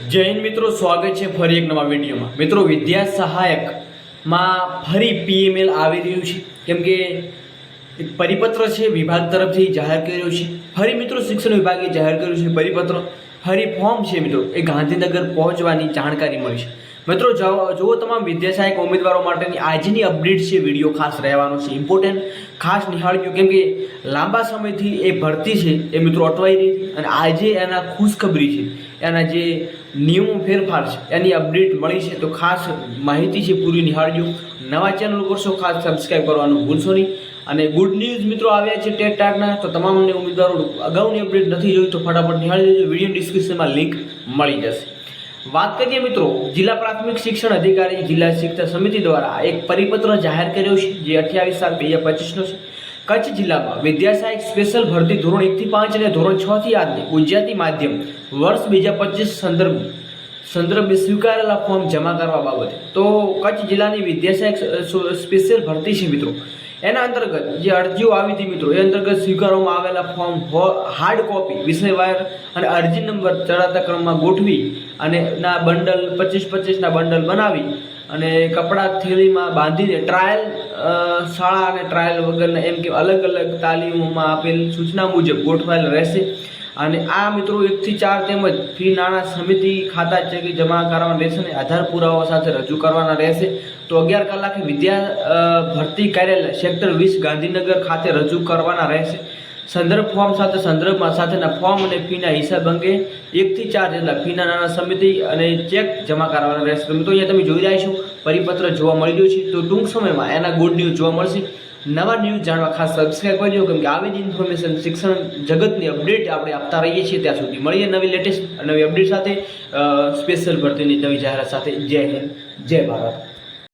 જય હિન્દ મિત્રો, સ્વાગત છે ફરી એક નવા વિડીયોમાં। મિત્રો, વિદ્યા સહાયકમાં ફરી પીએમએલ આવી રહ્યું છે, કેમ કે એક પરિપત્ર છે વિભાગ તરફથી જાહેર કર્યો છે। ફરી મિત્રો શિક્ષણ વિભાગે જાહેર કર્યું છે પરિપત્ર, ફરી ફોર્મ છે મિત્રો એ ગાંધીનગર પહોંચવાની જાણકારી મળી છે। મિત્રો જુઓ, તમામ વિદ્યા સહાયક ઉમેદવારો માટેની આજની અપડેટ છે, વિડીયો ખાસ રહેવાનો છે, ઇમ્પોર્ટન્ટ ખાસ નિહાળજો, કેમ કે લાંબા સમયથી એ ભરતી છે એ મિત્રો અટવાઈ રહી છે અને આજે એના ખુશખબરી છે, એના જે નિયમો ફેરફાર છે એની અપડેટ મળી છે, તો ખાસ માહિતી છે પૂરી નિહાળજો। નવા ચેનલ ઉપર છો ખાસ સબસ્ક્રાઈબ કરવાનું ભૂલશો નહીં। અને ગુડ ન્યૂઝ મિત્રો આવ્યા છે ટેટ ટાટના, તો તમામને ઉમેદવારો અગાઉની અપડેટ નથી જોઈ તો ફટાફટ નિહાળી લેજો, વિડીયો ડિસ્ક્રિપ્શનમાં લિંક મળી જશે। વાત કરીએ મિત્રો, જિલ્લા પ્રાથમિક શિક્ષણ અધિકારી જિલ્લા શિક્ષણ સમિતિ દ્વારા એક પરિપત્ર જાહેર કર્યો છે, જે 28/7/2025 નો છે। કચ્છ જિલ્લામાં વિદ્યા સહાયક સ્પેશિયલ ભરતી ધોરણ 1 થી 5 અને ધોરણ 6 થી 8 ગુજરાતી માધ્યમ વર્ષ 2025 સંદર્ભે સ્વીકારેલા ફોર્મ જમા કરવા બાબતે, તો કચ્છ જિલ્લાની વિદ્યા સહાયક સ્પેશિયલ ભરતી છે મિત્રો, એના અંતર્ગત જે અરજીઓ આવી હતી મિત્રો, એ અંતર્ગત સ્વીકારવામાં આવેલા ફોર્મ હાર્ડ કોપી વિષયવાર અને અરજી નંબર ચડાતા ક્રમમાં ગોઠવી અને ના બંડલ 25-25 ના બંડલ બનાવી અને કપડા થેલીમાં બાંધીને ટ્રાયલ શાળા અને ટ્રાયલ વગરના એમ કે અલગ અલગ તાલીમોમાં આપેલ સૂચના મુજબ ગોઠવાયેલ રહેશે। અને આ મિત્રો 1 થી 4 તેમજ ફી નાણાં સમિતિ ખાતા ચેક જમા કરવાના રહેશે અને આધાર પુરાવા સાથે રજૂ કરવાના રહેશે। તો 11 કલાકે વિદ્યા ભરતી કાર્યાલય સેક્ટર 20 ગાંધીનગર ખાતે રજૂ કરવાના રહેશે। સંદર્ભ ફોર્મ સંદર્ભમાં સાથેના ફોર્મ અને ફીના હિસાબ અંગે 1 થી 4 જેટલા ફીના નાણાં સમિતિ અને ચેક જમા કરવાના રહેશે। તો મિત્રો અહીંયા તમે જોઈ રહ્યા છો પરિપત્ર જોવા મળી રહ્યું છે, તો ટૂંક સમયમાં એના ગુડ ન્યૂઝ જોવા મળશે। નવા ન્યૂઝ જાણવા ખાસ સબસ્ક્રાઈબ કરજો, કેમ કે આવી જ ઇન્ફોર્મેશન શિક્ષણ જગતની અપડેટ આપણે આપતા રહીએ છીએ। ત્યાં સુધી મળીએ નવી લેટેસ્ટ નવી અપડેટ સાથે, સ્પેશિયલ ભરતીની નવી જાહેરાત સાથે। જય હિન્દ, જય ભારત।